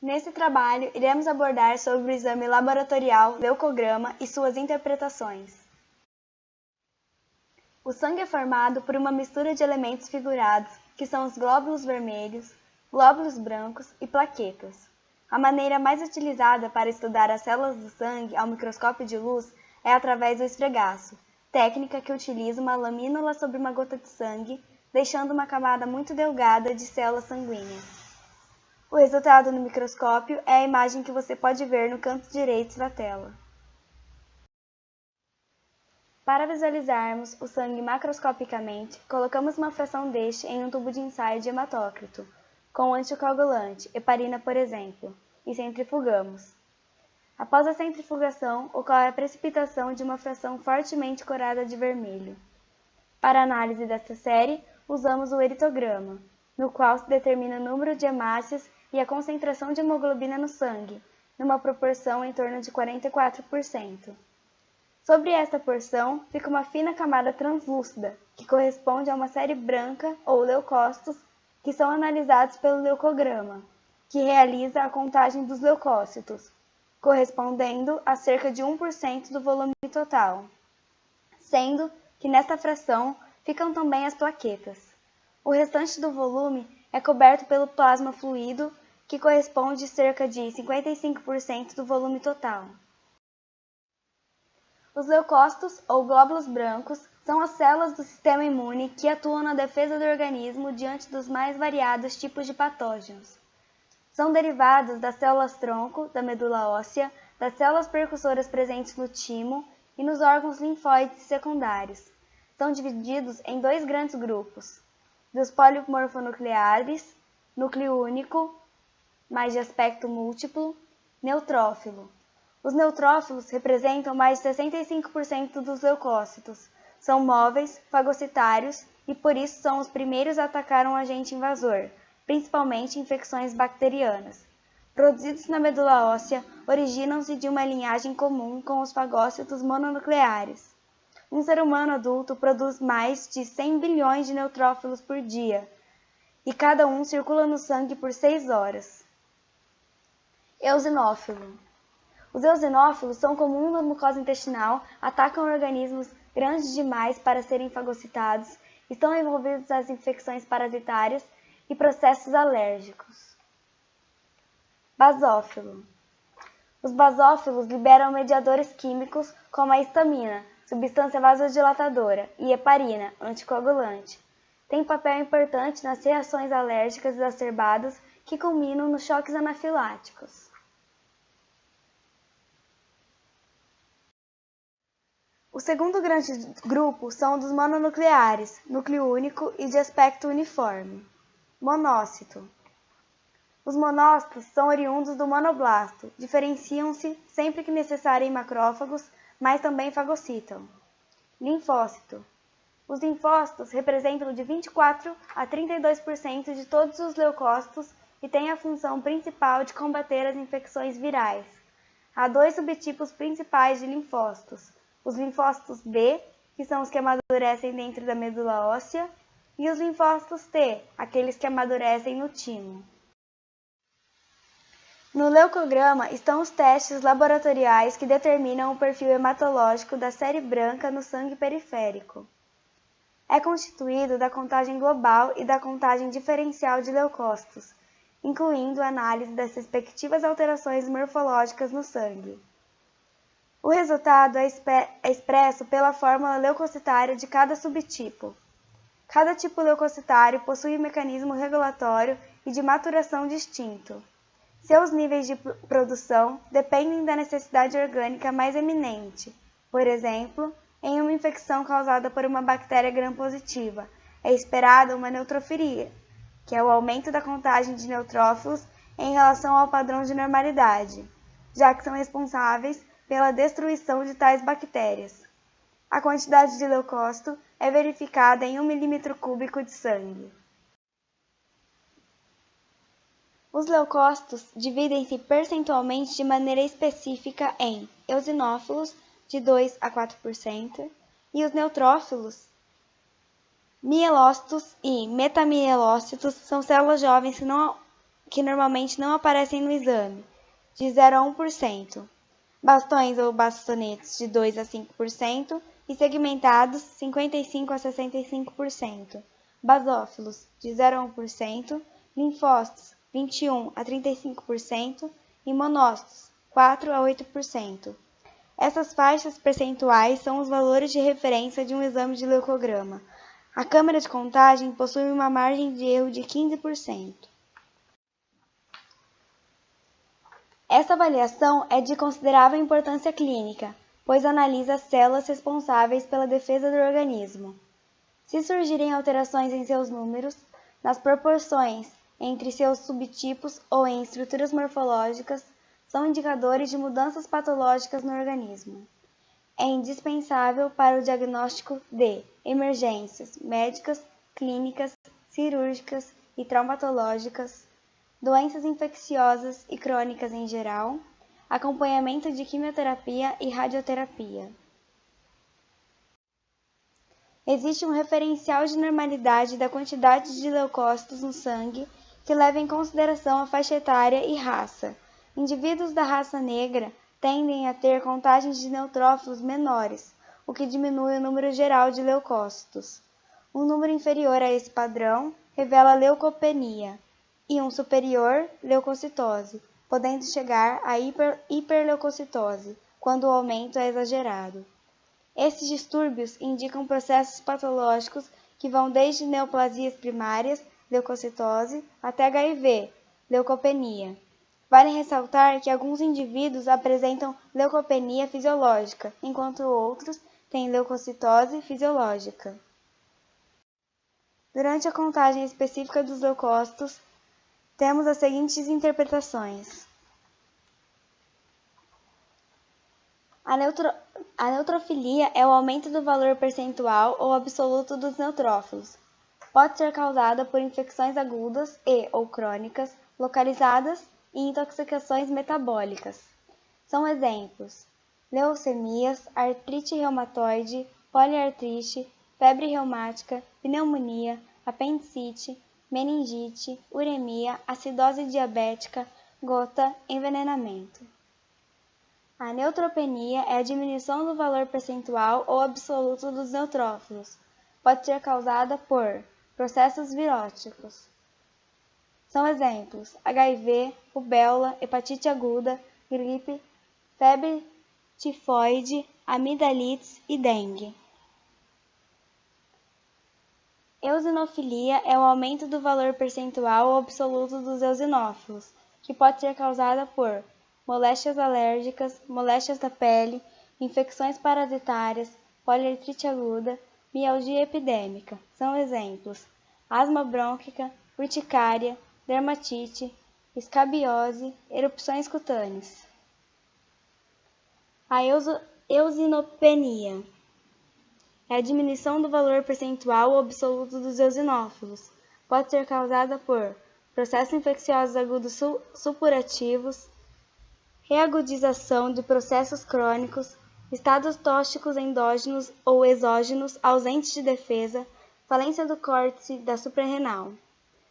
Nesse trabalho, iremos abordar sobre o exame laboratorial leucograma e suas interpretações. O sangue é formado por uma mistura de elementos figurados, que são os glóbulos vermelhos, glóbulos brancos e plaquetas. A maneira mais utilizada para estudar as células do sangue ao microscópio de luz é através do esfregaço, técnica que utiliza uma lamínula sobre uma gota de sangue, deixando uma camada muito delgada de células sanguíneas. O resultado no microscópio é a imagem que você pode ver no canto direito da tela. Para visualizarmos o sangue macroscopicamente, colocamos uma fração deste em um tubo de ensaio de hematócrito, com anticoagulante, heparina por exemplo, e centrifugamos. Após a centrifugação, ocorre a precipitação de uma fração fortemente corada de vermelho. Para a análise desta série, usamos o eritograma, no qual se determina o número de hemácias e a concentração de hemoglobina no sangue, numa proporção em torno de 44%. Sobre esta porção fica uma fina camada translúcida, que corresponde a uma série branca ou leucócitos, que são analisados pelo leucograma, que realiza a contagem dos leucócitos, correspondendo a cerca de 1% do volume total, sendo que nesta fração ficam também as plaquetas. O restante do volume é coberto pelo plasma fluido, que corresponde a cerca de 55% do volume total. Os leucócitos, ou glóbulos brancos, são as células do sistema imune que atuam na defesa do organismo diante dos mais variados tipos de patógenos. São derivados das células-tronco, da medula óssea, das células percussoras presentes no timo e nos órgãos linfóides secundários. São divididos em dois grandes grupos, dos polimorfonucleares, núcleo único, mais de aspecto múltiplo, neutrófilo. Os neutrófilos representam mais de 65% dos leucócitos, são móveis, fagocitários e por isso são os primeiros a atacar um agente invasor, principalmente infecções bacterianas. Produzidos na medula óssea, originam-se de uma linhagem comum com os fagócitos mononucleares. Um ser humano adulto produz mais de 100 bilhões de neutrófilos por dia, e cada um circula no sangue por 6 horas. Eosinófilo. Os eosinófilos são comuns na mucosa intestinal, atacam organismos grandes demais para serem fagocitados, estão envolvidos nas infecções parasitárias e processos alérgicos. Basófilo. Os basófilos liberam mediadores químicos como a histamina, substância vasodilatadora, e heparina, anticoagulante. Tem papel importante nas reações alérgicas exacerbadas que culminam nos choques anafiláticos. O segundo grande grupo são dos mononucleares, núcleo único e de aspecto uniforme. Monócito. Os monócitos são oriundos do monoblasto, diferenciam-se sempre que necessário em macrófagos, mas também fagocitam. Linfócito. Os linfócitos representam de 24 a 32% de todos os leucócitos e têm a função principal de combater as infecções virais. Há dois subtipos principais de linfócitos: os linfócitos B, que são os que amadurecem dentro da medula óssea, e os linfócitos T, aqueles que amadurecem no timo. No leucograma estão os testes laboratoriais que determinam o perfil hematológico da série branca no sangue periférico. É constituído da contagem global e da contagem diferencial de leucócitos, incluindo a análise das respectivas alterações morfológicas no sangue. O resultado é expresso pela fórmula leucocitária de cada subtipo. Cada tipo leucocitário possui um mecanismo regulatório e de maturação distinto. Seus níveis de produção dependem da necessidade orgânica mais eminente. Por exemplo, em uma infecção causada por uma bactéria gram-positiva, é esperada uma neutrofilia, que é o aumento da contagem de neutrófilos em relação ao padrão de normalidade, já que são responsáveis pela destruição de tais bactérias. A quantidade de leucócito é verificada em 1 ml³ de sangue. Os leucócitos dividem-se percentualmente de maneira específica em eosinófilos, de 2 a 4%, e os neutrófilos. Mielócitos e metamielócitos são células jovens que normalmente não aparecem no exame, de 0 a 1%. Bastões ou bastonetes, de 2 a 5%, e segmentados, 55 a 65%. Basófilos, de 0 a 1%, linfócitos, 21 a 35%, e monócitos, 4 a 8%. Essas faixas percentuais são os valores de referência de um exame de leucograma. A câmara de contagem possui uma margem de erro de 15%. Essa avaliação é de considerável importância clínica, pois analisa as células responsáveis pela defesa do organismo. Se surgirem alterações em seus números, nas proporções entre seus subtipos ou em estruturas morfológicas, são indicadores de mudanças patológicas no organismo. É indispensável para o diagnóstico de emergências médicas, clínicas, cirúrgicas e traumatológicas, doenças infecciosas e crônicas em geral, acompanhamento de quimioterapia e radioterapia. Existe um referencial de normalidade da quantidade de leucócitos no sangue que leva em consideração a faixa etária e raça. Indivíduos da raça negra tendem a ter contagens de neutrófilos menores, o que diminui o número geral de leucócitos. Um número inferior a esse padrão revela leucopenia, e um superior, leucocitose, podendo chegar a hiperleucocitose, quando o aumento é exagerado. Esses distúrbios indicam processos patológicos que vão desde neoplasias primárias, leucocitose, até HIV, leucopenia. Vale ressaltar que alguns indivíduos apresentam leucopenia fisiológica, enquanto outros têm leucocitose fisiológica. Durante a contagem específica dos leucócitos, temos as seguintes interpretações. A neutrofilia é o aumento do valor percentual ou absoluto dos neutrófilos. Pode ser causada por infecções agudas ou crônicas, localizadas e intoxicações metabólicas. São exemplos: leucemias, artrite reumatoide, poliartrite, febre reumática, pneumonia, apendicite, meningite, uremia, acidose diabética, gota, envenenamento. A neutropenia é a diminuição do valor percentual ou absoluto dos neutrófilos. Pode ser causada por processos viróticos. São exemplos: HIV, rubéola, hepatite aguda, gripe, febre tifoide, amidalites e dengue. Eosinofilia é o aumento do valor percentual ou absoluto dos eosinófilos, que pode ser causada por moléstias alérgicas, moléstias da pele, infecções parasitárias, poliartrite aguda, mialgia epidêmica. São exemplos: asma brônquica, urticária, dermatite, escabiose, erupções cutâneas. A eosinopenia é a diminuição do valor percentual ou absoluto dos eosinófilos. Pode ser causada por processos infecciosos agudos supurativos, reagudização de processos crônicos, estados tóxicos endógenos ou exógenos ausentes de defesa, falência do córtex da suprarrenal.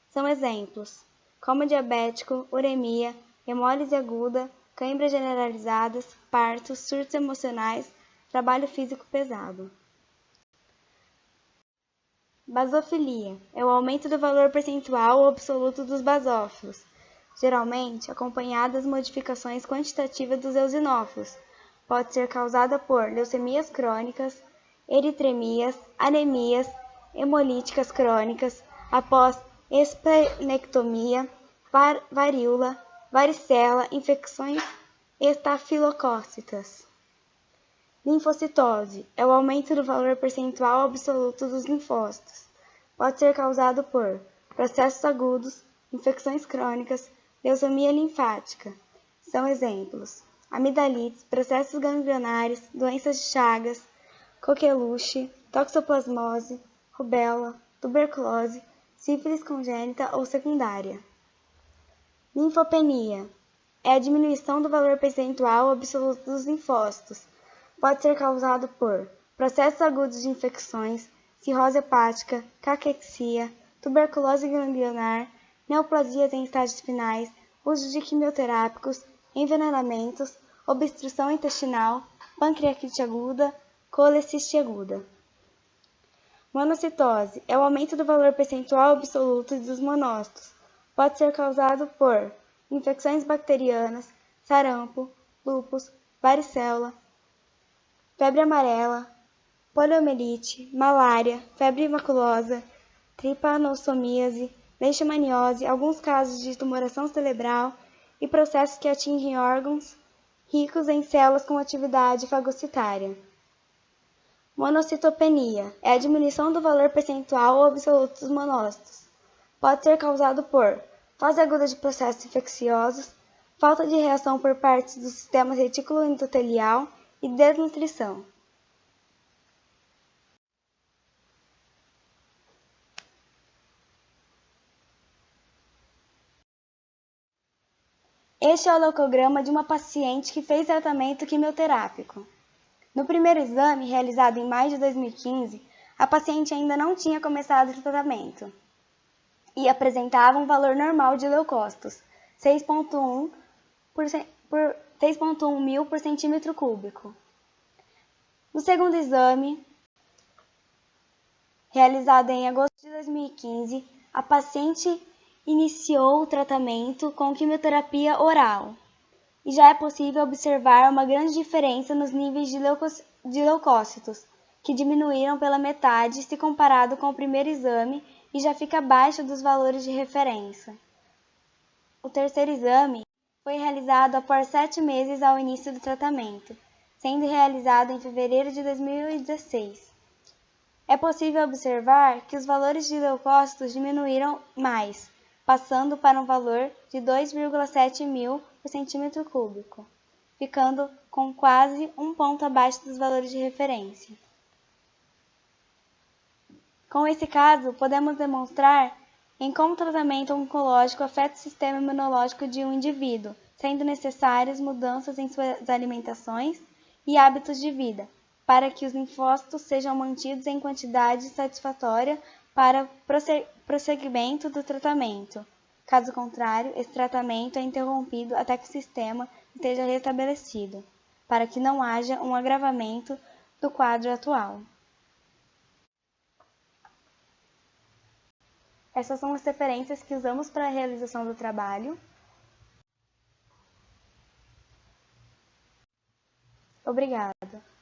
São exemplos: coma diabético, uremia, hemólise aguda, cãibras generalizadas, partos, surtos emocionais, trabalho físico pesado. Basofilia é o aumento do valor percentual ou absoluto dos basófilos, geralmente acompanhada das modificações quantitativas dos eosinófilos. Pode ser causada por leucemias crônicas, eritremias, anemias, hemolíticas crônicas, após esplenectomia, varíola, varicela, infecções estafilocócitas. Linfocitose é o aumento do valor percentual absoluto dos linfócitos. Pode ser causado por processos agudos, infecções crônicas, leucemia linfática. São exemplos: amidalites, processos ganglionares, doenças de Chagas, coqueluche, toxoplasmose, rubéola, tuberculose, sífilis congênita ou secundária. Linfopenia é a diminuição do valor percentual absoluto dos linfócitos. Pode ser causado por processos agudos de infecções, cirrose hepática, caquexia, tuberculose ganglionar, neoplasias em estágios finais, uso de quimioterápicos, envenenamentos, obstrução intestinal, pancreatite aguda, coleciste aguda. Monocitose é o aumento do valor percentual absoluto dos monócitos. Pode ser causado por infecções bacterianas, sarampo, lúpus, varicela, febre amarela, poliomielite, malária, febre maculosa, tripanossomíase, leishmaniose, alguns casos de tumoração cerebral e processos que atingem órgãos ricos em células com atividade fagocitária. Monocitopenia é a diminuição do valor percentual ou absoluto dos monócitos. Pode ser causado por fase aguda de processos infecciosos, falta de reação por partes do sistema reticuloendotelial e desnutrição. Este é o leucograma de uma paciente que fez tratamento quimioterápico. No primeiro exame, realizado em maio de 2015, a paciente ainda não tinha começado o tratamento e apresentava um valor normal de leucócitos, 6,1 mil por centímetro cúbico. No segundo exame, realizado em agosto de 2015, a paciente iniciou o tratamento com quimioterapia oral e já é possível observar uma grande diferença nos níveis de leucócitos, que diminuíram pela metade se comparado com o primeiro exame e já fica abaixo dos valores de referência. O terceiro exame foi realizado após 7 meses ao início do tratamento, sendo realizado em fevereiro de 2016. É possível observar que os valores de leucócitos diminuíram mais, passando para um valor de 2,7 mil por centímetro cúbico, ficando com quase um ponto abaixo dos valores de referência. Com esse caso, podemos demonstrar em como o tratamento oncológico afeta o sistema imunológico de um indivíduo, sendo necessárias mudanças em suas alimentações e hábitos de vida, para que os linfócitos sejam mantidos em quantidade satisfatória para prosseguimento do tratamento. Caso contrário, esse tratamento é interrompido até que o sistema esteja restabelecido, para que não haja um agravamento do quadro atual. Essas são as referências que usamos para a realização do trabalho. Obrigada.